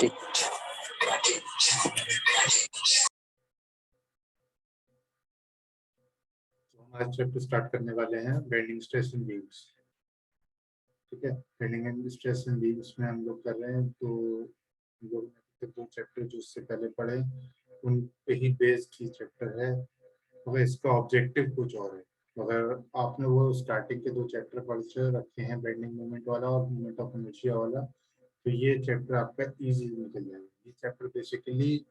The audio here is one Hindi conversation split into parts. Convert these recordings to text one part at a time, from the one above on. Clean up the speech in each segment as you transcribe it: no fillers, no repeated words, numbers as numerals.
it. आज चैप्टर स्टार्ट करने वाले हैं बेंडिंग स्ट्रेस एंड बीम्स। ठीक है, bending and stress and beams में हम लोग कर रहे हैं, तो हम लोग दो चैप्टर जो उससे पहले पढ़े उन पे ही बेस्ड ही चैप्टर है, मगर इसका ऑब्जेक्टिव कुछ और है। मगर आपने वो स्टार्टिंग के दो चैप्टर पढ़ रखे हैं, बेंडिंग मोमेंट वाला और मोमेंट ऑफ इनर्शिया वाला, तो ये चैप्टर आपका इजी निकल जाएगा। ये चैप्टर बेसिकली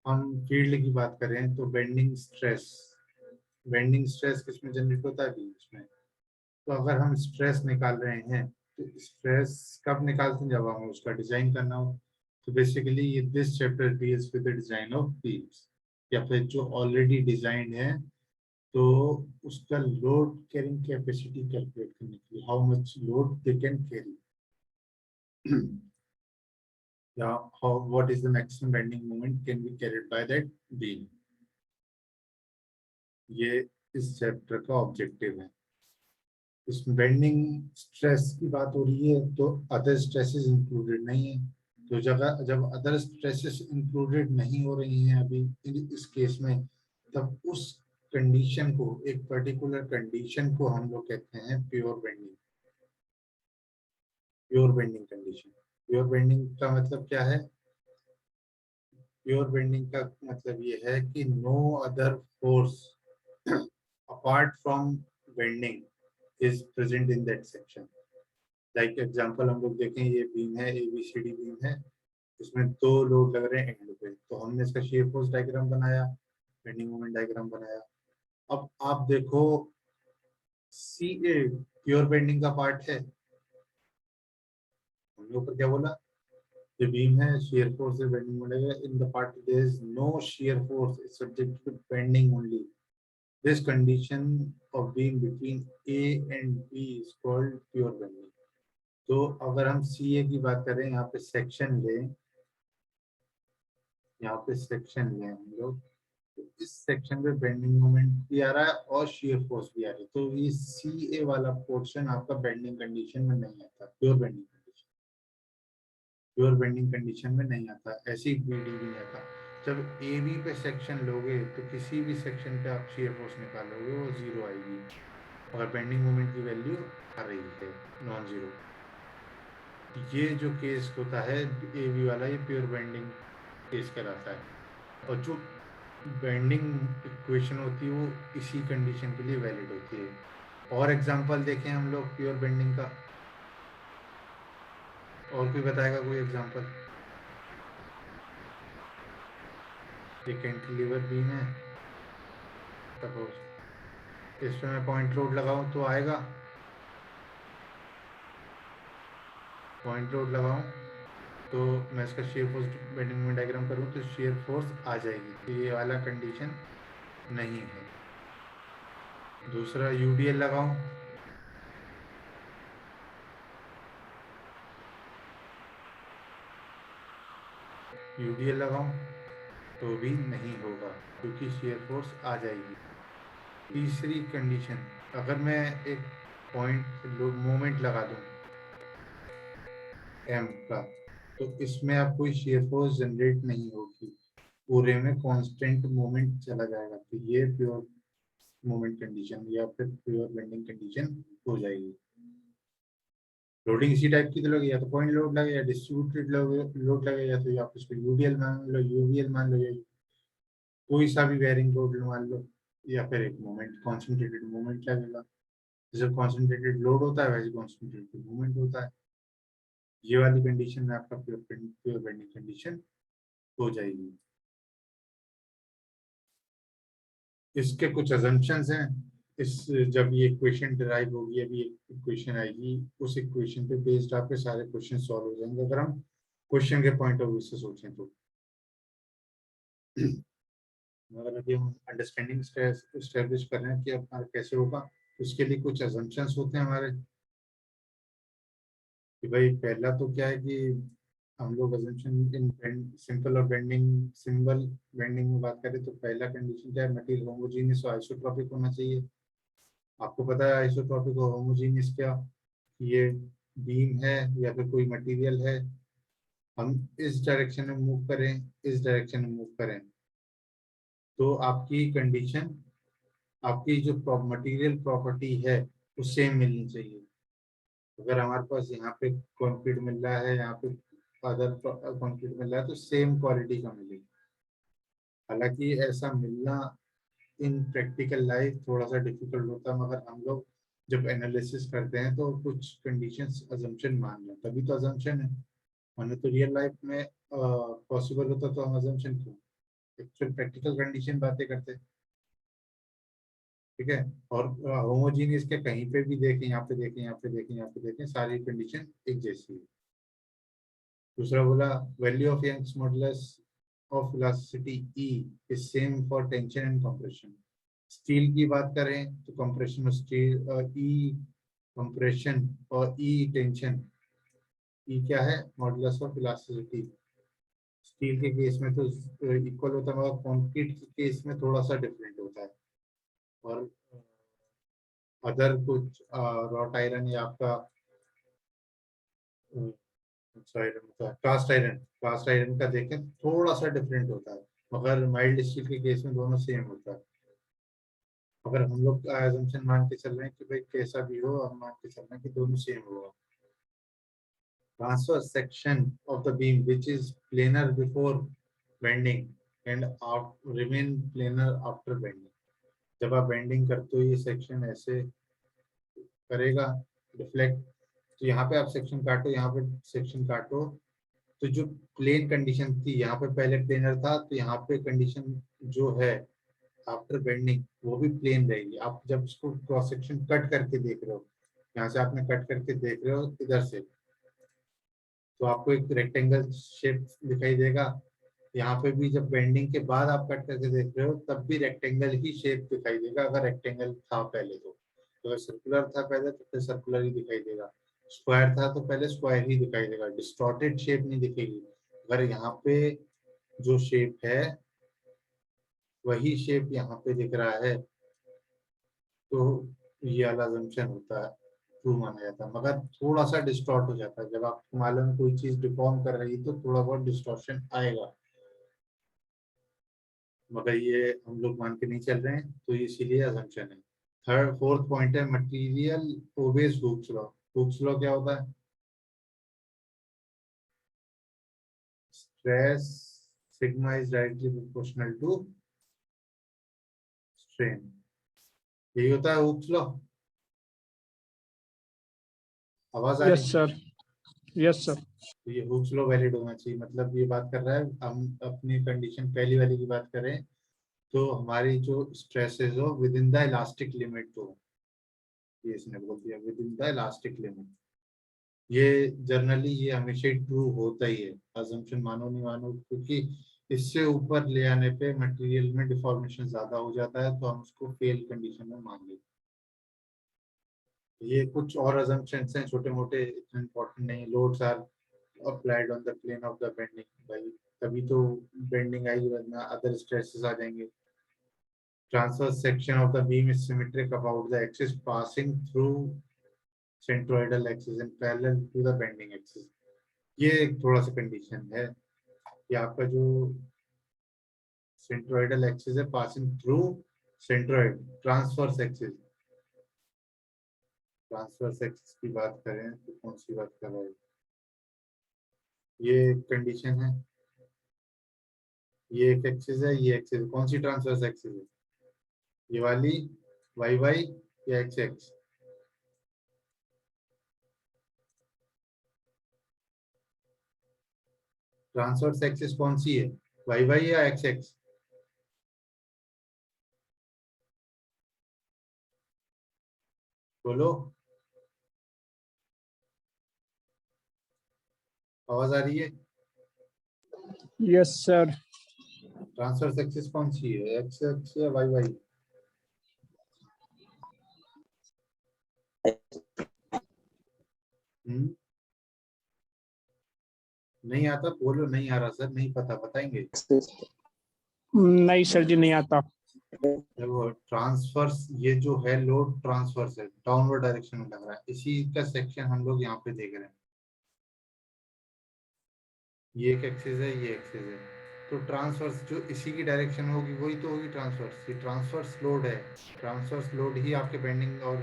हम फील्ड की बात करें तो बेंडिंग स्ट्रेस किसमें जनरेट होता है? बीम्स में। तो अगर हम स्ट्रेस निकाल रहे हैं तो स्ट्रेस कब निकालते हैं? जब हमें उसका डिजाइन करना हो। तो बेसिकली ये this chapter deals with the design of beams, या फिर जो ऑलरेडी डिजाइन है तो उसका लोड कैरिंग कैपेसिटी कैलकुलेट करने के लिए, how much load they can carry, या how what is the maximum bending moment can be carried by that beam. ये इस चैप्टर का ऑब्जेक्टिव है। इसमें बेंडिंग स्ट्रेस की बात हो रही है तो अदर स्ट्रेसेस इंक्लूडेड नहीं है। तो जब अदर स्ट्रेसेस इंक्लूडेड नहीं हो रही हैं अभी इस केस में, तब उस कंडीशन को, एक पर्टिकुलर कंडीशन को हम लोग कहते हैं pure bending condition. Pure bending का मतलब क्या है? प्योर बेंडिंग का मतलब ये है कि no other force apart from bending is present in that section. Like example हम लोग देखें, ये बीम है, ABCD बीम है, इसमें दो लोड लग रहे हैं एंड पे, तो हमने इसका शियर फोर्स डायग्राम बनाया, बेंडिंग मोमेंट डायग्राम बनाया। अब आप देखो CA प्योर बेंडिंग का पार्ट है, हमने ऊपर क्या बोला? ये बीम है, शियर फोर्स है, bending moment, in the part there is no shear force, it's subject to bending only. This condition of being between A and B is called pure bending. तो अगर हम CA की बात करें, यहाँ पे सेक्शन लें, हम लोग, तो इस सेक्शन पे बेंडिंग मोमेंट भी आ रहा है और शियर फोर्स भी आ रही है, तो ये CA वाला पोर्शन आपका बेंडिंग कंडीशन में नहीं आता, प्योर बेंडिंग कंडीशन में नहीं आता, ऐसी बेंडिंग नहीं आता। जब AB पे सेक्शन लोगे तो किसी भी सेक्शन पे आप शियर फोर्स निकालोगे वो जीरो आएगी, अगर बेंडिंग मोमेंट की वैल्यू आ रही है नॉन जीरो। ये जो केस होता है AB वाला, ये प्योर बेंडिंग केस कहलाता है, और जो बेंडिंग इक्वेशन होती है वो इसी कंडीशन के लिए वैलिड होती है। और एग्जांपल देखें हम लोग प्योर बेंडिंग का, और कोई बताएगा कोई एग्जांपल? एक कैंटिलीवर बीम है, सपोज इस पे मैं पॉइंट लोड लगाऊं तो आएगा, पॉइंट लोड लगाऊं तो मैं इसका shear force bending moment diagram करूं तो शियर फोर्स आ जाएगी, तो ये वाला कंडीशन नहीं है। दूसरा UDL लगाऊं, तो भी नहीं होगा क्योंकि शियर फोर्स आ जाएगी। तीसरी कंडीशन, अगर मैं एक पॉइंट मोमेंट लगा दूं M का, तो इसमें अब कोई शियर फोर्स जनरेट नहीं होगी, पूरे में कांस्टेंट मोमेंट चला जाएगा, तो ये प्योर मोमेंट कंडीशन या फिर प्योर बेंडिंग कंडीशन हो जाएगी। लोडिंग इसी टाइप की तो लगे, या तो पॉइंट लोड लगे, या डिस्ट्रीब्यूटेड लोड लगे, या तो आप इसको UDL मान लो, UVL मान लो, या कोई सा भी बेयरिंग लोड मान लो, या फिर एक मोमेंट, कॉन्सेंट्रेटेड मोमेंट लगेगा। जैसे कॉन्सेंट्रेटेड लोड होता है वैसे कॉन्सेंट्रेटेड मोमेंट होता है। ये वाली कंडीशन में आपका प्योर बेंडिंग कंडीशन हो जाएगी। इसके कुछ अजम्पशंस हैं, इस जब ये इक्वेशन डिराइव होगी, अभी एक इक्वेशन आएगी, उस इक्वेशन पे बेस्ड आपके सारे क्वेश्चन सॉल्व हो जाएंगे, अगर हम क्वेश्चन के पॉइंट ऑफ व्यू से सोचें तो। अगर अभी हम अंडरस्टैंडिंग स्टैब्लिश कर रहे हैं कि अब कैसे होगा, तो उसके लिए कुछ अजम्पशंस होते हैं हमारे, कि भाई पहला तो क्या है कि हम लोग अजम्पशन इन सिंपल और सिंपल बेंडिंग में बात करें तो पहला कंडीशन क्या है? मटेरियल होमोजीनियस और आइसोट्रॉपिक होना चाहिए। आपको पता है आइसोट्रॉपिक और होमोजीनियस क्या? ये बीम है या फिर कोई मटेरियल है, हम इस डायरेक्शन में मूव करें, इस डायरेक्शन में मूव करें, तो आपकी कंडीशन, आपकी जो मटेरियल प्रॉपर्टी है वो सेम मिलनी चाहिए। अगर हमारे पास यहाँ पे कंक्रीट मिल रहा है, यहाँ पे अदर कंक्रीट मिल रहा है, तो सेम क्वालिटी का मिलेगा। हालांकि ऐसा मिलना इन प्रैक्टिकल लाइफ थोड़ा सा डिफिकल्ट होता है, मगर हम लोग जब एनालिसिस करते हैं तो कुछ कंडीशंस अजम्पशन मान लें, तभी तो अजम्पशन है। वरना तो रियल लाइफ में पॉसिबल होता तो हम अजम्पशन क्यों, एक्चुअल प्रैक्टिकल कंडीशन बातें करते हैं। ठीक है, और होमोजीनियस के कहीं पे भी देखें, यहाँ पे देखें, यहाँ पे देखें, यहाँ पे देखें, सारी कंडीशन एक जैसी है। दूसरा बोला value of Young's modulus of elasticity E is same for tension and compression. Steel की बात करें तो कंप्रेशन और स्टील, ई कंप्रेशन और ई टेंशन, ई क्या है, मॉडुलस ऑफ इलास्टिसिटी। स्टील के केस में तो इक्वल होता है, मगर कंक्रीट के केस में थोड़ा सा डिफरेंट होता है। और अदर कुछ रॉट आयरन या आपका आयरन होता है, कास्ट आयरन का देखें थोड़ा सा डिफरेंट होता है, मगर माइल्ड स्टील के केस में दोनों सेम होता है। अगर हम लोग assumption मान के चल रहे हैं कि भाई कैसा भी हो, हम मान के चल रहे हैं कि दोनों सेम होगा। Transfer section of the beam which is planar before bending and remain planar after bending. जब आप बेंडिंग करते हो ये सेक्शन ऐसे करेगा रिफ्लेक्ट, तो यहाँ पे आप सेक्शन काटो, यहाँ पे सेक्शन काटो, तो जो प्लेन कंडीशन थी यहाँ पे पहले प्लेनर था, तो यहाँ पे कंडीशन जो है आफ्टर बेंडिंग वो भी प्लेन रहेगी। आप जब इसको क्रॉस सेक्शन कट करके देख रहे हो, यहाँ से आपने कट करके देख रहे हो इधर से, तो आपको एक रेक्टेंगल शेप दिखाई देगा। यहाँ पे भी जब बेंडिंग के बाद आप कट करके देख रहे हो तब भी रेक्टेंगल ही शेप दिखाई देगा, अगर रेक्टेंगल था पहले तो अगर सर्कुलर था पहले तो फिर सर्कुलर ही दिखाई देगा, स्क्वायर था तो पहले स्क्वायर ही दिखाई देगा, डिस्टॉर्टेड शेप नहीं दिखेगी। अगर यहाँ पे जो शेप है वही शेप यहाँ पे दिख रहा है तो ये वाला assumption होता है, ट्रू माना जाता है। मगर थोड़ा सा डिस्टॉर्ट हो जाता है, जब आपको मालूम है कोई चीज डिफॉर्म कर रही है तो थोड़ा बहुत डिस्टॉर्शन आएगा, मगर ये हम लोग मान के नहीं चल रहे हैं तो इसीलिए assumption है। थर्ड फोर्थ पॉइंट है material obeys Hooke's law. Hooke's law क्या होता है, stress sigma is directly proportional to strain, यही होता है हुक्स लॉ। आवाज आ यस रही है? Sir, yes sir. तो ये हुक्स लॉ वैलिड होना चाहिए, मतलब ये बात कर रहा है हम अपनी कंडीशन पहली वाली की बात करें तो हमारी जो स्ट्रेसेस हो with in the elastic limit हो, ये इसने बोल दिया with in the elastic limit. ये जनरली ये हमेशा ही ट्रू होता ही है, अजम्पशन मानो नहीं मानो, क्योंकि इससे ऊपर ले आने पे मटेरियल में डिफॉर्मेशन ज्यादा हो जाता है तो हम उसको फेल कंडीशन में मान लेते हैं। ये कुछ और अजम्पशंस हैं छोटे मोटे, इतने इंपॉर्टेंट नहीं। Loads are applied on the plane of the bending, भाई तभी तो बेंडिंग आएगी, वरना अदर स्ट्रेसेस आ जाएंगे। Transverse section of the beam is symmetric about the axis passing through centroidal axis and parallel to the bending axis। ये एक थोड़ा सा कंडीशन है कि आपका जो सेंट्रोइडल एक्सिस है passing through centroid, transverse axis. Transverse axis की बात करें तो कौन सी बात कर रहे हैं, ये कंडीशन है, ये एक एक्सिस है, ये एक्सिस, कौन सी ट्रांसवर्स एक्सिस है, ये वाली वाई वाई या एक्स एक्स। ट्रांसवर्स एक्सिस कौन सी है, वाई वाई या एक्स एक्स? बोलो, आवाज आ रही है? Yes sir. ट्रांसवर्स एक्सिस कौन सी है, एक्स एक्स या वाई वाई? नहीं आता, बोलो नहीं आ रहा सर, नहीं पता, बताएंगे? नहीं सर जी, नहीं आता। देखो ट्रांसफर्स, ये जो है लोड ट्रांसफर्स है, डाउनवर्ड डायरेक्शन में लग रहा है, इसी का सेक्शन हम लोग यहाँ पे देख रहे हैं। ये एक एक्सिस है, ये एक्सिस है, तो ट्रांसवर्स जो इसी की डायरेक्शन होगी वही तो होगी ट्रांसवर्स। ये ट्रांसवर्स लोड है, ट्रांसवर्स लोड ही आपके बेंडिंग और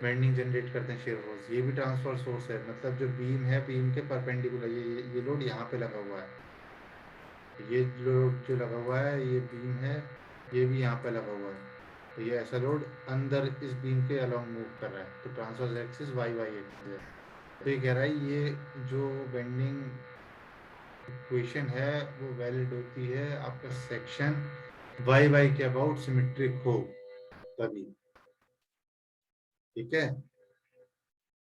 बेंडिंग जनरेट करते हैं शेयर फोर्स। ये भी ट्रांसफर सोर्स है, मतलब जो बीम है बीम के परपेंडिकुलर ये लोड यहाँ पे लगा हुआ है, ये लोड जो लगा हुआ है ये बीम है, ये भी यहाँ पे लगा हुआ है, तो ये ऐसा लोड अंदर इस बीम के अलोंग मूव कर रहा है, तो transverse axis Y Y axis है। तो ये कह रहा है ये जो बेंडिंग इक्वेशन है वो वैलिड होती है आपका सेक्शन वाई वाई के अबाउट सिमेट्रिक हो तभी, ठीक है।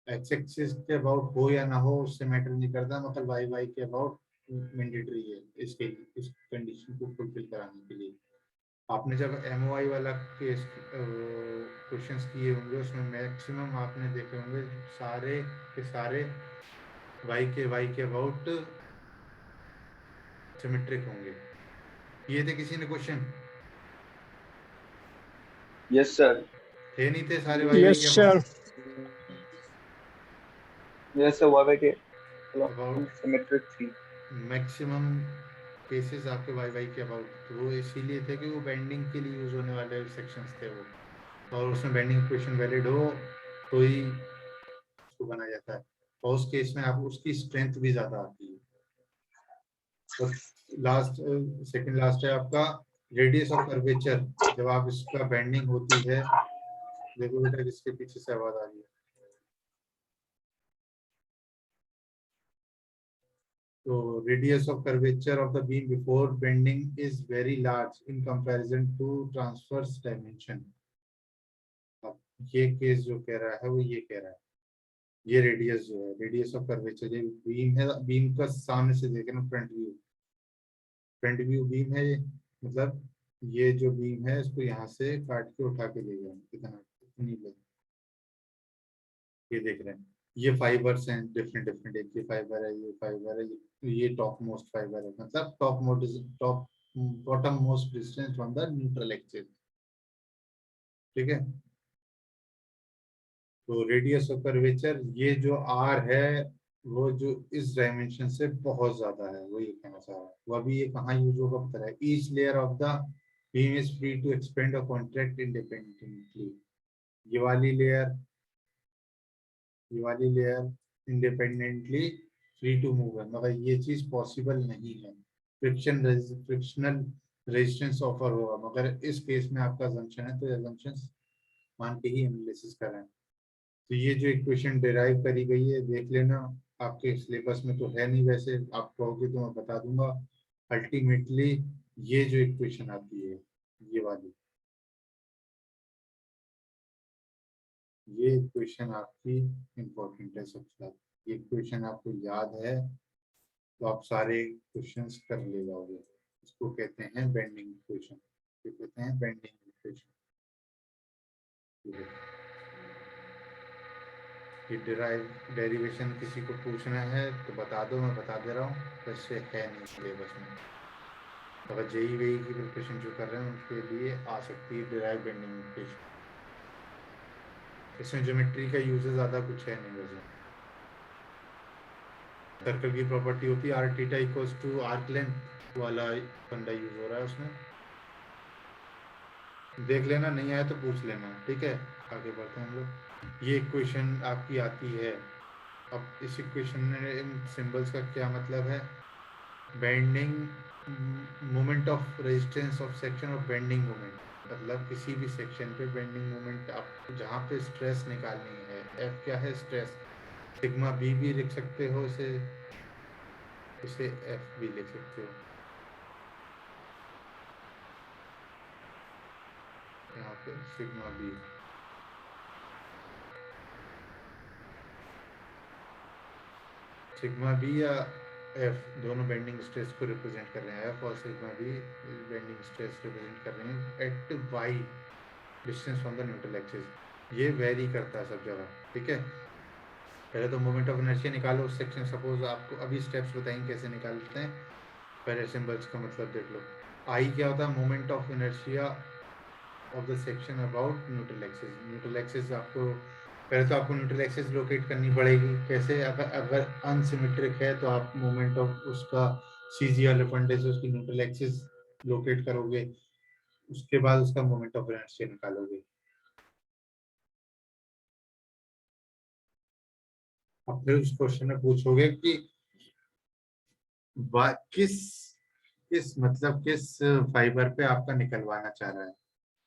एक्स एक्सिस के अबाउट हो या ना हो उससे मैटर नहीं करता, मतलब वाई वाई के अबाउट मैंडेटरी है इसके इस कंडीशन को फुलफिल कराने के लिए। आपने जब एमओआई वाला केस क्वेश्चंस किए होंगे उसमें मैक्सिमम आपने देखे होंगे सारे के सारे वाई के अबाउट सिमेट्रिक होंगे। किए थे किसी ने क्वेश्चन? Yes sir. थे नहीं थे सारे वाई यस के सर। यस सर, वाई के अबाउट सिमेट्रिक थी। मैक्सिमम केसेस आपके वाई के अबाउट, तो वो इसीलिए थे कि वो बेंडिंग के लिए यूज होने वाले सेक्शंस थे वो, और उसमें बेंडिंग इक्वेशन वैलिड हो तो ही उसको बनाया जाता है, और उस केस में आप उसकी स्ट्रेंथ भी ज्यादा आती है। और लास्ट सेकंड लास्ट है आपका रेडियस ऑफ कर्वेचर। जब आप इसका बेंडिंग होती है, देखो बेटा किसके पीछे से आवाज आ रही है, तो radius of curvature of the beam before bending is very large in comparison to transverse dimension. अब ये केस जो कह रहा है वो ये कह रहा है, ये रेडियस जो है रेडियस ऑफ कर्वेचर, ये बीम है, बीम का सामने से देखे ना फ्रंट व्यू बीम है ये, मतलब ये जो बीम है इसको यहाँ से काट के उठा के ले गए इतना, इतनी ले, ये देख रहे हैं ये फाइबर्स हैं डिफरेंट डिफरेंट, एक ये फाइबर है, ये फाइबर है, ये टॉप मोस्ट फाइबर है, मतलब top bottom most distance from the neutral axis, ठीक है। तो रेडियस ऑफ कर्वेचर ये जो आर है वो जो इस डायमेंशन से बहुत ज्यादा है, वो ये कहना चाह रहा है। वो अभी ये कहाँ यूज होगा पता है, each layer of the beam is free to expand और कॉन्ट्रैक्ट इंडिपेंडेंटली। ये वाली लेयर ये वाली layer independently free to move है, मगर ये चीज पॉसिबल नहीं है, फ्रिक्शनल रेजिस्टेंस ऑफर होगा, मगर इस केस में आपका assumption है तो assumptions मान के ही एनालिसिस कर रहे हैं। तो ये जो इक्वेशन डिराइव करी गई है देख लेना, आपके सिलेबस में तो है नहीं, वैसे आप कहोगे तो मैं बता दूंगा। अल्टीमेटली ये जो इक्वेशन आती है ये वाली, ये इक्वेशन आपकी इंपॉर्टेंट है सबसे ज्यादा। ये इक्वेशन आपको याद है तो आप सारे क्वेश्चंस कर ले जाओगे। इसको कहते हैं बेंडिंग इक्वेशन, इसको कहते हैं बेंडिंग इक्वेशन। ये डेरिवेशन किसी को पूछना है तो बता दो, मैं बता दे रहा हूँ, वैसे है नहीं सिलेबस में। अगर जेई वेई की प्रिपरेशन जो कर रहे हैं उनके लिए आ सकती है डिराइव बेंडिंग इक्वेशन। इसमें ज्योमेट्री का यूज ज़्यादा कुछ है नहीं वैसे। सर्कल की प्रॉपर्टी होती है R theta equals to arc length वाला फंडा यूज हो रहा है उसमें, देख लेना, नहीं आया तो पूछ लेना, ठीक है। आगे बढ़ते हैं हम लोग। ये इक्वेशन आपकी आती है, अब इस इक्वेशन में इन सिंबल्स का क्या मतलब है, bending moment of resistance of section of bending moment, मतलब किसी भी सेक्शन पे बेंडिंग मोमेंट आपको जहाँ पे स्ट्रेस निकालनी है, एफ क्या है स्ट्रेस, सिग्मा बी भी लिख सकते हो इसे, इसे एफ भी लिख सकते हो, यहाँ पे सिग्मा बी, सिग्मा बी या एफ दोनों बेंडिंग स्ट्रेस को रिप्रेजेंट कर रहे हैं, एफ और sigma B bending stress represent कर रहे हैं at Y distance from the neutral axis. ये वेरी करता है सब जगह, ठीक है। पहले तो मोमेंट ऑफ इनर्शिया निकालो उस सेक्शन, सपोज आपको अभी स्टेप्स बताएंगे कैसे निकालते हैं, पहले सिंबल्स का मतलब देख लो। आई क्या होता है, moment of inertia of the section about neutral axis. Neutral axis आपको पहले तो आपको न्यूट्रल एक्सिस लोकेट करनी पड़ेगी। कैसे? अगर अगर अनसिमेट्रिक है तो आप मोमेंट ऑफ उसका सीजी वाले फंडे से उसकी न्यूट्रल एक्सिस लोकेट करोगे, उसके बाद उसका मोमेंट ऑफ इनर्शिया निकालोगे। अब फिर उस क्वेश्चन में पूछोगे कि किस किस फाइबर पे आपका निकलवाना चाह रहा है,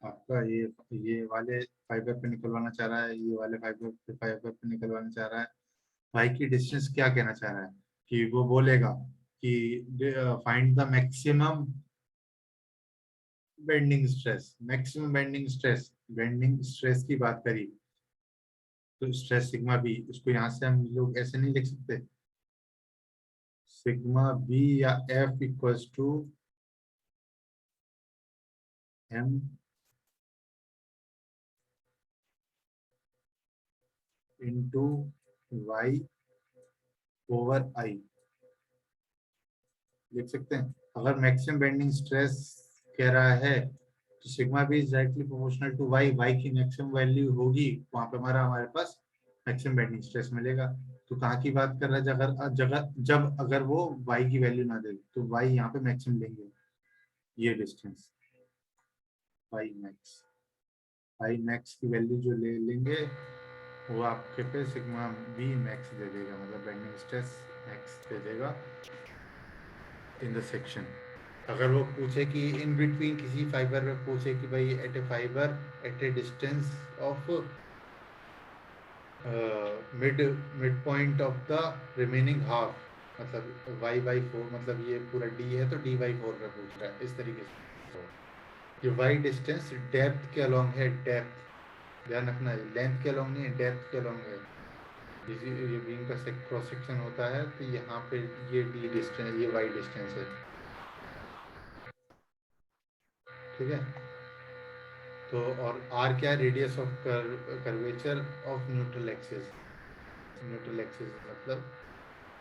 आपका ये वाले फाइबर पे निकलवाना चाह रहा है, ये वाले फाइबर पे निकलवाना चाह रहा है। भाई की डिस्टेंस क्या कहना चाह रहा है कि वो बोलेगा कि find the maximum bending stress. Maximum bending stress की बात करी तो स्ट्रेस सिग्मा बी, उसको यहाँ से हम लोग ऐसे नहीं लिख सकते, सिग्मा बी या F equals to M into Y over I लिख सकते हैं। अगर मैक्सिमम बेंडिंग स्ट्रेस कह रहा है तो sigma B is directly proportional to Y, Y की मैक्सिमम वैल्यू होगी वहां पे हमारे पास मैक्सिमम बेंडिंग स्ट्रेस मिलेगा। तो कहाँ की बात कर रहा है? जब अगर वो वाई की वैल्यू ना दे तो वाई यहाँ पे मैक्सिमम लेंगे, ये डिस्टेंस वाई मैक्स की वैल्यू जो ले लेंगे वो आपके पे सिग्मा बी मैक्स दे देगा, मतलब बेंडिंग स्ट्रेस मैक्स दे देगा इन द सेक्शन। अगर वो पूछे कि इन बिटवीन किसी फाइबर में पूछे कि भाई at a fiber at a distance of mid mid point of the remaining half, मतलब y/4, मतलब ये पूरा d है तो d/4 पे पूछ रहा है इस तरीके से। ये y डिस्टेंस डेप्थ के अलोंग है, डेप्थ ध्यान रखना है, लेंथ के अलोंग नहीं है, डेप्थ के अलोंग है। ये बीम का क्रॉस सेक्शन होता है तो यहाँ पे ये d डिस्टेंस, ये y डिस्टेंस है, ठीक है। तो और r क्या है? Radius of curvature of neutral axis. Neutral axis मतलब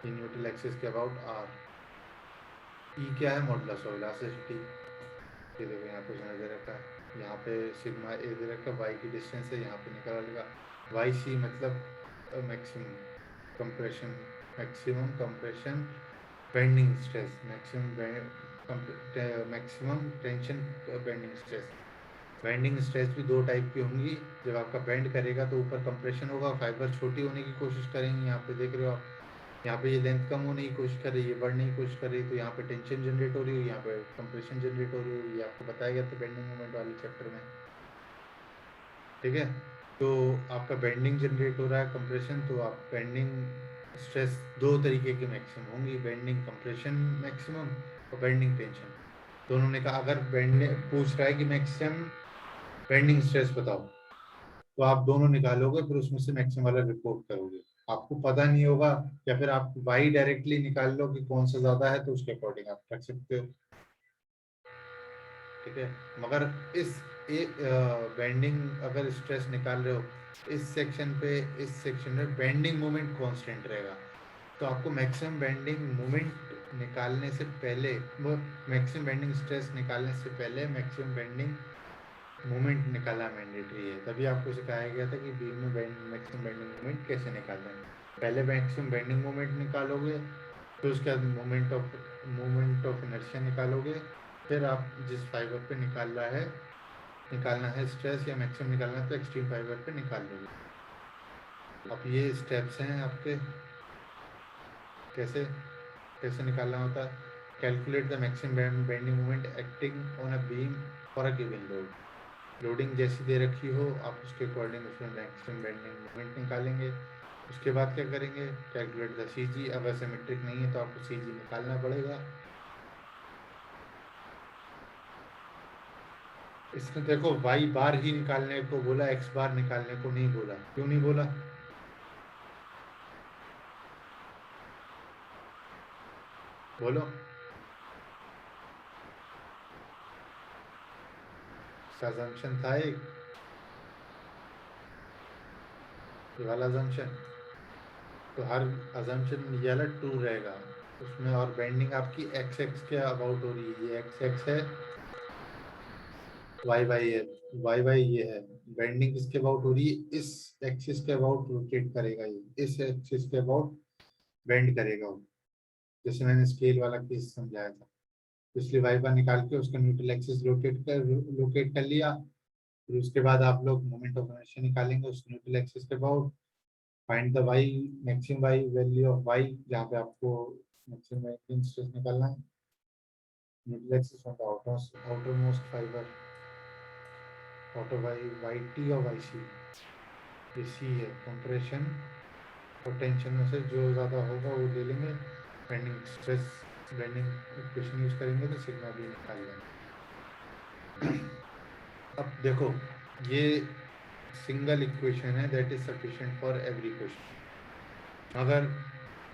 ये न्यूट्रल एक्सिस के अबाउट r। e क्या है? Modulus of elasticity. ये देखो यहाँ पे दे रखा है, यहाँ पे सिग्मा ए दे रखा है, y की डिस्टेंस है, यहाँ पे निकाल लेगा वाई सी, मतलब maximum compression bending stress, maximum tension bending stress. Bending stress भी दो टाइप की होंगी, जब आपका बेंड करेगा तो ऊपर कंप्रेशन होगा, फाइबर छोटी होने की कोशिश करेंगे, यहाँ पे देख रहे हो आप, यहाँ पे ये लेंथ कम होने की कोशिश कर रही है, बढ़ने की कोशिश कर रही है, तो यहाँ पे टेंशन जनरेट हो रही है, यहाँ पे कंप्रेशन जनरेट हो रही है, ये आपको बताया गया था बेंडिंग मोमेंट वाले चैप्टर में, ठीक है। तो आपका बेंडिंग जनरेट हो रहा है, कंप्रेशन, तो आप बेंडिंग स्ट्रेस दो तरीके की मैक्सिमम होंगी, बेंडिंग कंप्रेशन मैक्सिमम और बेंडिंग टेंशन। तो उन्होंने कहा अगर बेंडिंग पूछ रहा है कि मैक्सिमम बेंडिंग स्ट्रेस बताओ, तो आप दोनों निकालोगे, फिर उसमें से मैक्सिमम वाला रिपोर्ट करोगे। आपको पता नहीं होगा या फिर आप वाई डायरेक्टली निकाल लो कि कौन सा ज्यादा है, तो उसके अकॉर्डिंग आप रख सकते हो, ठीक है। मगर इस बेंडिंग अगर स्ट्रेस निकाल रहे हो इस सेक्शन पे, इस सेक्शन में बेंडिंग मोमेंट कांस्टेंट रहेगा, तो आपको मैक्सिमम बेंडिंग मोमेंट निकालने से पहले, मैक्सिमम बेंडिंग स्ट्रेस निकालने से पहले मैक्सिमम बेंडिंग मोमेंट निकालना मैंडेटरी है। तभी आपको सिखाया गया था कि बीम में मैक्सिमम बेंडिंग मोमेंट कैसे निकालना है। पहले मैक्सिमम बेंडिंग मोमेंट निकालोगे, फिर उसके बाद मोमेंट ऑफ इनर्शिया निकालोगे, फिर आप जिस फाइबर पे निकालना है स्ट्रेस या मैक्सिमम निकालना है तो एक्सट्रीम फाइबर पे निकाल लोगे। अब ये स्टेप्स हैं आपके, कैसे कैसे निकालना होता है। Calculate the maximum bending moment acting on a beam for a given load. Loading जैसी दे रखी हो आप उसके अकॉर्डिंग उसमें मैक्सिमम बेंडिंग मोमेंट निकालेंगे। उसके बाद क्या करेंगे? Calculate the CG. अगर सिमेट्रिक नहीं है तो आपको सीजी निकालना पड़ेगा। इसमें देखो वाई बार ही निकालने को बोला, एक्स बार निकालने को नहीं बोला। क्यों नहीं बोला? बोलो। असम्पशन था एक, ये वाला असम्पशन, तो हर असम्पशन ये वाला ट्रू रहेगा उसमें। और बेंडिंग आपकी एक्स एक्स के अबाउट हो रही है, ये एक्स एक्स है, वाई वाई है, वाई वाई ये है, बेंडिंग किसके अबाउट हो रही है, इस एक्सिस के अबाउट रोटेट करेगा, ये इस एक्सिस के अबाउट बेंड करेगा वो, जैसे मैंने स्केल वाला केस समझाया था। इसलिए वाई बार निकाल के उसका न्यूट्रल एक्सिस लोकेट कर लिया। फिर उसके बाद आप लोग मोमेंट ऑफ इनर्शिया निकालेंगे उस न्यूट्रल एक्सिस के about. Find the Y maximum Y value of Y, जहाँ पे आपको मैक्सिमम बेंडिंग स्ट्रेस निकालना है। Neutral axis on the outermost fiber, ऑटो वाई वाई टी और वाई सी, ये सी है कंप्रेशन और टेंशन में से जो ज़्यादा होगा वो ले लेंगे। Bending stress bending equation use करेंगे तो सिग्मा भी निकाल लेंगे। अब देखो, ये सिंगल इक्वेशन है that is sufficient for every question. अगर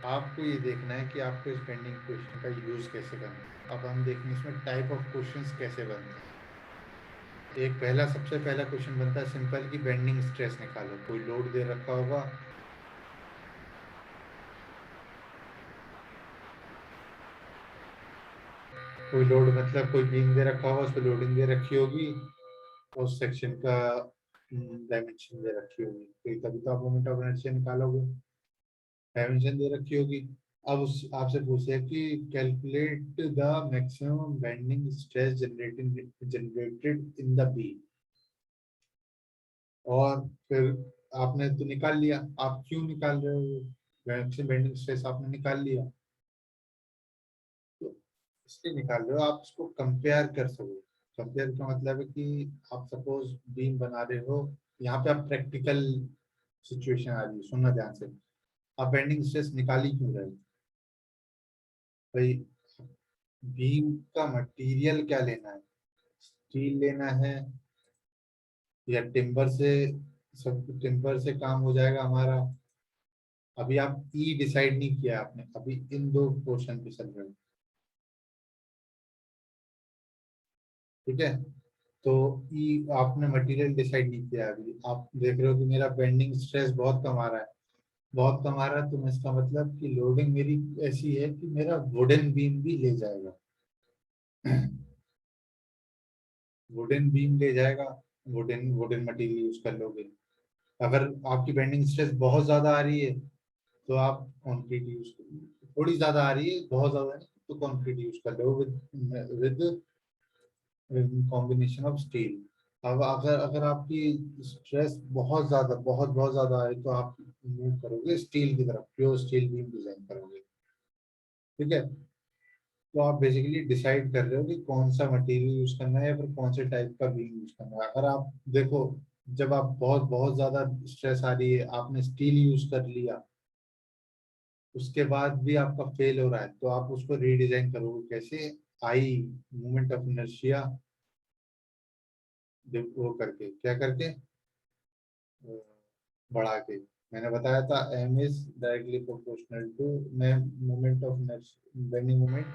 आपको ये देखना है कि आपको इस बेंडिंग इक्वेशन का यूज कैसे करना है, अब हम देखेंगे इसमें टाइप ऑफ क्वेश्चंस कैसे बनते हैं। एक सबसे पहला क्वेश्चन बनता है सिंपल कि बेंडिंग स्ट्रेस निकालो। कोई लोड दे रखा होगा, कोई लोड मतलब कोई बीम दे रखा होगा, उस पर लोडिंग दे रखी होगी, उस सेक्शन का डायमेंशन दे रखी होगी, तो तभी तो आप मोमेंट ऑफ इनर्शिया निकालोगे। डायमेंशन दे रखी होगी। अब उस आपसे पूछे कि calculate the maximum bending stress generated in the beam, और फिर आपने तो निकाल लिया। आप क्यों निकाल रहे हो, मैक्सिमम बेंडिंग स्ट्रेस आपने निकाल लिया, तो इसलिए निकाल रहे हो आप उसको कंपेयर कर सको। कंपेयर का मतलब है कि आप सपोज बीम बना रहे हो, यहाँ पे आप प्रैक्टिकल सिचुएशन आ रही है, सुनना ध्यान से। आप बेंडिंग स्ट्रेस निकाल ही क्यों रहे हो भाई, बीम का मटेरियल क्या लेना है, स्टील लेना है या टिम्बर से, सब टिम्बर से काम हो जाएगा हमारा। अभी आप ई डिसाइड नहीं किया आपने, अभी इन दो पोर्शन पे चल रहे हो, ठीक है। तो ई आपने मटेरियल डिसाइड नहीं किया, अभी आप देख रहे हो कि मेरा बेंडिंग स्ट्रेस बहुत कम आ रहा है, बहुत कम आ रहा है, तो मैं इसका मतलब कि लोडिंग मेरी ऐसी है कि मेरा वुडन बीम भी ले जाएगा। वुडन बीम ले जाएगा, वुडन वुडन मटेरियल यूज कर लोगे। अगर आपकी बेंडिंग स्ट्रेस बहुत ज्यादा आ रही है तो आप कंक्रीट यूज, थोड़ी ज्यादा आ रही है बहुत ज्यादा नहीं तो कंक्रीट यूज कर लो विद कॉम्बिनेशन ऑफ स्टील। अब अगर अगर आपकी स्ट्रेस बहुत ज्यादा बहुत ज्यादा है तो आप मूव करोगे स्टील की तरफ, प्योर स्टील बीम डिजाइन करोगे, ठीक है। तो आप बेसिकली डिसाइड कर रहे हो कि कौन सा मटेरियल यूज करना है या फिर कौन से टाइप का बीम यूज करना है। अगर आप देखो, जब आप बहुत ज्यादा स्ट्रेस आ रही है, आपने स्टील यूज कर लिया, उसके बाद भी आपका फेल हो रहा है, तो आप उसको रीडिजाइन करोगे कैसे, आई मोमेंट ऑफ इनर्शिया वो करके, क्या करके, बढ़ा के। मैंने बताया था M is directly proportional to मैं moment of bending moment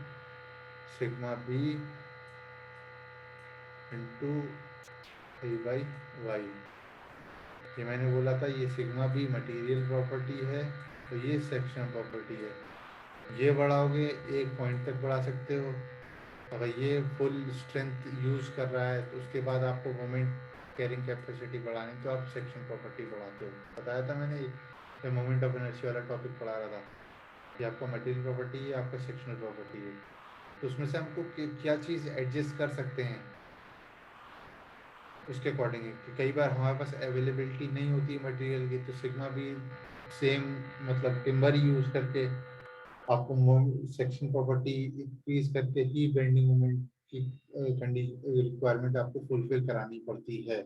sigma B into A by Y. ये मैंने बोला था, ये सिग्मा बी मटेरियल प्रॉपर्टी है, तो ये सेक्शन प्रॉपर्टी है। ये बढ़ाओगे एक पॉइंट तक बढ़ा सकते हो, अगर ये फुल स्ट्रेंथ यूज कर रहा है तो उसके बाद आपको मोमेंट कैरिंग कैपेसिटी बढ़ानी, तो आप सेक्शन प्रॉपर्टी बढ़ाते हो। बताया था मैंने, ये मोमेंट ऑफ इनर्शिया वाला टॉपिक पढ़ा रहा था कि आपका मटेरियल प्रॉपर्टी है, आपका सेक्शनल प्रॉपर्टी है, तो उसमें से हमको क्या चीज़ एडजस्ट कर सकते हैं उसके अकॉर्डिंग है कि कई बार हमारे पास अवेलेबिलिटी नहीं होती है मटेरियल की, तो सिग्मा भी सेम मतलब टिम्बर यूज करके आपको सेक्शन प्रॉपर्टी इंक्रीज करके ही बेंडिंग मोमेंट की कंडीशन रिक्वायरमेंट आपको फुलफिल करानी पड़ती है।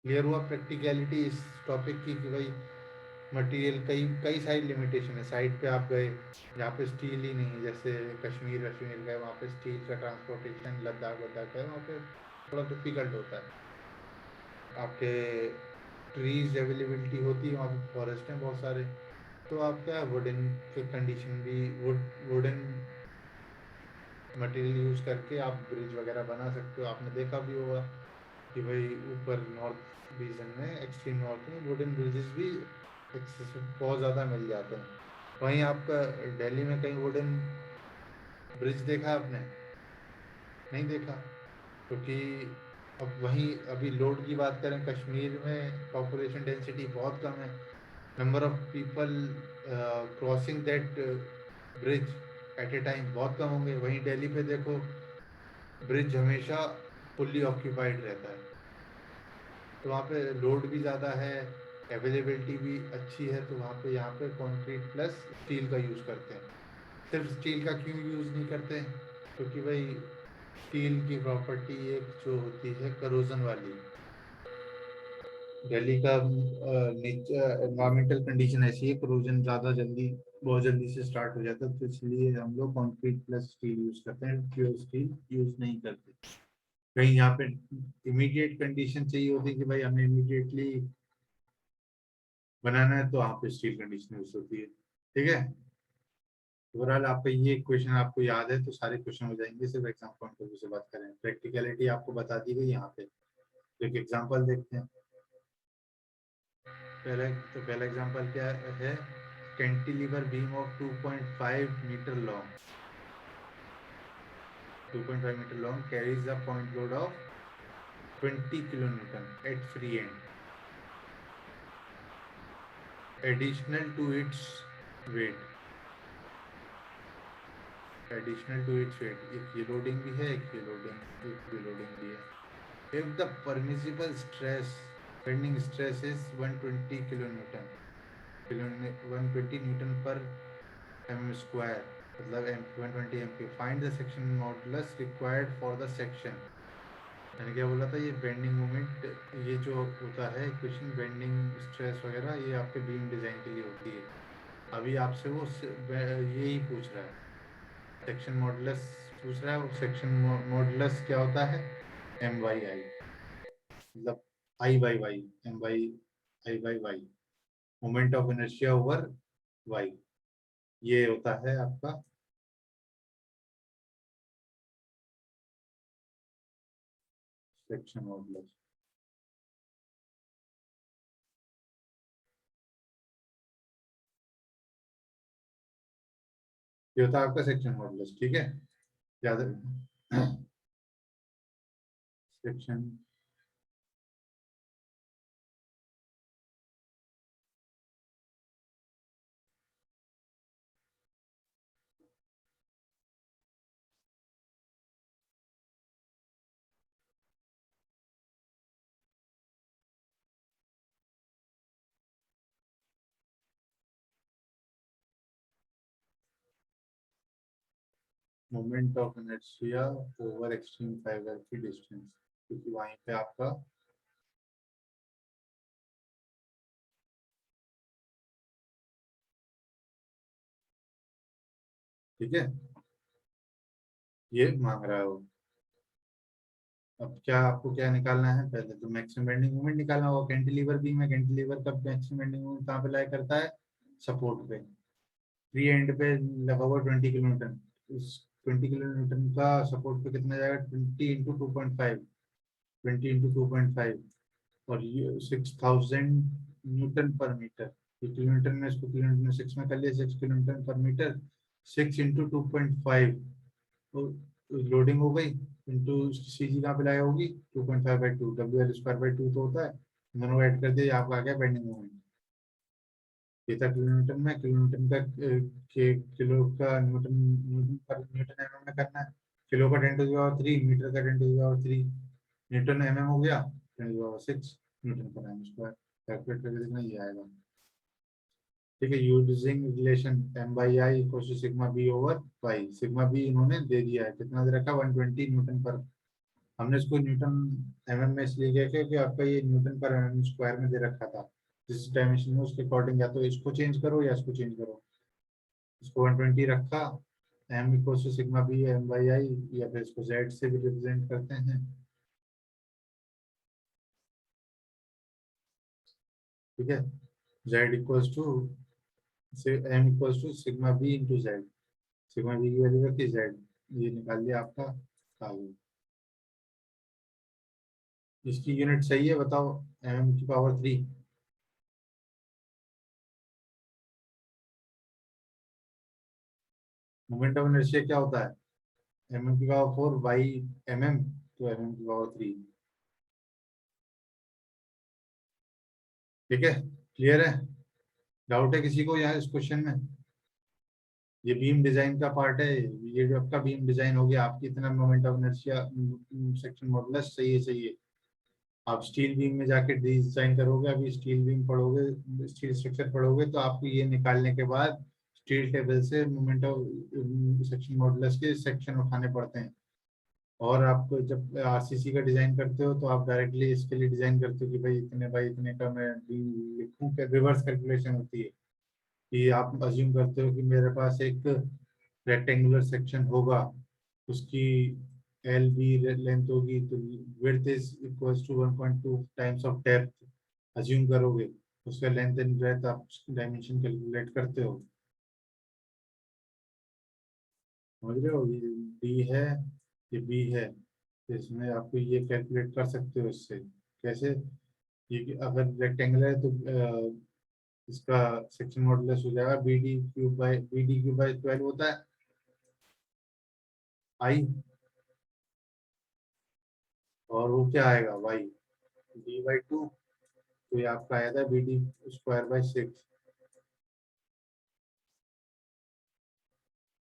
क्लियर हुआ प्रैक्टिकलिटी इस टॉपिक की कि भाई मटेरियल कई कई सारी लिमिटेशन है। साइड पे आप गए जहाँ पे स्टील ही नहीं है, जैसे कश्मीर गए वहाँ पे स्टील का ट्रांसपोर्टेशन, लद्दाख वद्दाख गए वहाँ पे थोड़ा डिफिकल्ट होता है। आपके ट्रीज अवेलेबिलिटी होती है, वहाँ पे फॉरेस्ट हैं बहुत सारे, तो आप क्या वुडन के कंडीशन भी वुडन मटेरियल यूज करके आप ब्रिज वगैरह बना सकते हो। आपने देखा भी होगा कि भाई ऊपर नॉर्थ रीजन में, एक्सट्रीम नॉर्थ में वुडन ब्रिजेस भी बहुत ज़्यादा मिल जाते हैं। वहीं आपका दिल्ली में कहीं वुडन ब्रिज देखा आपने, नहीं देखा, क्योंकि अब वहीं अभी लोड की बात करें, कश्मीर में पॉपुलेशन डेंसिटी बहुत कम है, number of people crossing that bridge at a time बहुत कम होंगे। वहीं दिल्ली पे देखो ब्रिज हमेशा फुल्ली ऑक्यूपाइड रहता है, तो वहाँ पे लोड भी ज़्यादा है, अवेलेबिलिटी भी अच्छी है, तो वहाँ पे यहाँ पे कंक्रीट प्लस स्टील का यूज़ करते हैं। सिर्फ स्टील का क्यों यूज़ नहीं करते? क्योंकि भाई स्टील की प्रॉपर्टी एक जो होती है करोजन वाली, दिल्ली का एनवायरमेंटल कंडीशन ऐसी है, करोजन ज़्यादा जल्दी बहुत जल्दी से स्टार्ट हो जाता है, तो इसलिए हम लोग कंक्रीट प्लस स्टील यूज़ करते हैं, प्योर स्टील यूज़ नहीं करते। कहीं यहाँ पे इमीडिएट कंडीशन चाहिए होती है कि भाई हमें इमीडिएटली बनाना है, तो वहाँ पे स्टील कंडीशन यूज होती है। ठीक है, ओवरऑल आपका ये क्वेश्चन आपको याद है तो सारे क्वेश्चन हो जाएंगे, सिर्फ एग्जाम पॉइंट ऑफ व्यू से बात करें। प्रैक्टिकलिटी आपको बता दी गई यहाँ पे, तो एक एग्जाम्पल देखते हैं। पहला एग्जाम्पल क्या है? Cantilever beam of 2.5 meter long, 2.5 meter long carries a point load of 20 kilonewton at free end, additional to its weight, additional to its weight. एक ये लोडिंग भी है, एक ये लोडिंग भी है। If the permissible stress bending stress is 120 kilonewton 120 Newton पर एम स्क्वायर, मतलब 120 MP, find the section modulus required for the section. मैंने क्या बोला था, ये बेंडिंग मोमेंट, ये जो होता है क्वेश्चन बेंडिंग स्ट्रेस वगैरह, ये आपके बीम डिजाइन के लिए होती है। अभी आपसे वो यही पूछ रहा है, सेक्शन मॉडुलस पूछ रहा है। और सेक्शन मॉडुलस क्या होता है? एम बाई आई, मतलब I by Y, M by I by Y, moment of inertia over Y, ये होता है आपका सेक्शन मॉडुलस। ये होता है आपका सेक्शन मॉडुलस। ठीक है, याद रखना section moment of inertia over extreme fibre की डिस्टेंस, क्योंकि वहीं पे आपका ठीक है ये मांग रहा है वो। अब क्या आपको क्या निकालना है? पहले तो मैक्सिमम बेंडिंग मोमेंट निकालना होगा। कैंटिलीवर बीम है, कैंटिलीवर का मैक्सिमम बेंडिंग मोमेंट कहाँ पे लाई करता है? सपोर्ट पे, फ्री एंड पे लगा हुआ 20 kilonewton। उस 20 kilonewton का सपोर्ट पे कितना जाएगा? 20 × 2.5, 20 × 2.5, और ये 6000 Newton/मीटर। किलोमीटर में, इसको किलोमीटर में 6 में कर लिया, 6 Newton/मीटर, 6 × 2.5, तो लोडिंग हो गई इंटू सी जी कहाँ पे लाया होगी? 2.5/2, WL²/2 तो होता है, दोनों ऐड कर दिया, आपका आ गया बेंडिंग मोमेंट। ये था किलोमीटर में, किलोमीटर का किलो का न्यूटन, न्यूटन पर न्यूटन एमएम में करना है। किलो का 10⁻3, मीटर का 10⁻3, न्यूटन एमएम हो गया 10⁻6 Newton/m²। कैलकुलेट करके देखना, ये आएगा। ठीक है, using relation M/I = sigma B over Y. Sigma B इन्होंने दे दिया है, कितना दे रखा? 120 न्यूटन पर। हमने इसको न्यूटन एमएम में इसलिए किया क्योंकि आपका ये Newton/mm² में दे रखा था। जिस डायमेंशन में, उसके अकॉर्डिंग या तो इसको चेंज करो या इसको चेंज करो। इसको 120 रखा, M = सिग्मा बी M/I, या फिर इसको Z से भी रिप्रेजेंट करते हैं। ठीक है, Z M = sigma B into Z. Sigma B की वैल्यू रखी Z, ये निकाल लिया आपका आगे। इसकी यूनिट सही है बताओ? mm⁻³ मोमेंट ऑफ इनर्शिया क्या होता है? mm⁻4 बाई mm, तो mm⁻3। ठीक है, क्लियर है? डाउट है किसी को यहाँ इस क्वेश्चन में? ये बीम डिजाइन का पार्ट है, ये जो आपका बीम डिजाइन हो गया, आपकी इतना moment of inertia section modulus सही है। आप स्टील बीम में जाके डिजाइन करोगे, अभी स्टील बीम पढ़ोगे, स्टील स्ट्रक्चर पढ़ोगे, तो आपको ये निकालने के बाद स्टील टेबल से मोमेंट ऑफ सेक्शन मॉडुलस के सेक्शन उठाने पड़ते हैं। और आप जब आरसीसी का डिजाइन करते हो तो आप डायरेक्टली इसके लिए डिजाइन करते हो कि भाई इतने का मैं बीम लिखूं, क्या रिवर्स कैलकुलेशन होती है कि आप अज्यूम करते हो कि मेरे पास एक रेक्टेंगुलर सेक्शन होगा, उसकी एल बी लेंथ होगी, तो width is equals to 1.2 times of depth assume करोगे, उसका लेंथ एंड ब्रेड्थ आप डायमेंशन कैलकुलेट करते हो। समझ रहे हो? ये डी है, ये बी है, तो इसमें आपको ये कैलकुलेट कर सकते हो इससे। कैसे? ये कि अगर रेक्टेंगुलर है तो इसका सेक्शन मॉडुलस हो जाएगा बी डी क्यूब बाई 12 होता है आई, और वो क्या आएगा वाई D/2, तो ये आपका आया था BD²/6।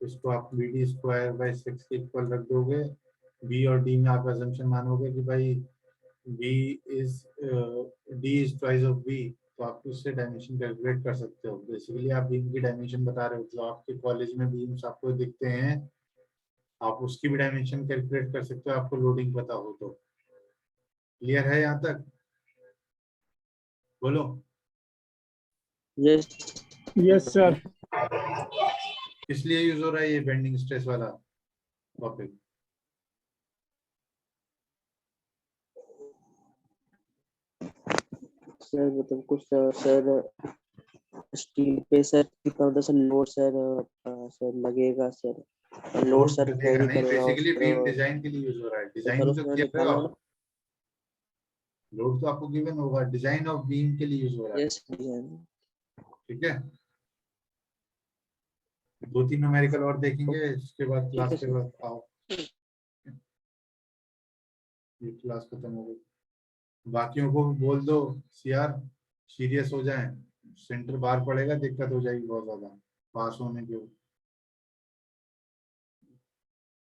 इसको आप BD²/6 के इक्वल रख दोगे, बी और डी में आप अजम्पशन मानोगे कि भाई B is D is twice of B, तो आप उससे डायमेंशन कैलकुलेट कर सकते हो। बेसिकली आप बीम की डायमेंशन बता रहे हो, जो आपके कॉलेज में बीम्स आपको दिखते हैं, आप उसकी भी डायमेंशन कैलकुलेट कर सकते हो, आपको लोडिंग पता हो तो। क्लियर है यहाँ तक? बोलो। Yes yes sir. किस लिए यूज हो रहा है ये बेंडिंग स्ट्रेस वाला टॉपिक? सर, मतलब कुछ सर स्टील पे सर कितना होता सर लोड सर सर लगेगा सर, लोड सर लगेगा कैरी नहीं, करेगा बेसिकली बीम और डिजाइन के लिए यूज हो रहा है। तो डिजाइन सर ही तो उसमें किया रहे हो निकालना आप। होगा। लोड तो आपको गिवन होगा, डिजाइन ऑफ बीम के लिए यूज हो रहा है। Yes design. ठीक है, 2-3 न्यूमेरिकल और देखेंगे, इसके बाद ठीक क्लास है के सर। बाद आओ, ये क्लास खत्म हो गई। बाकियों को भी बोल दो सीआर सीरियस हो जाएं, सेंटर बाहर पड़ेगा, दिक्कत हो जाएगी बहुत ज्यादा पास होने की।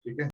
ठीक है।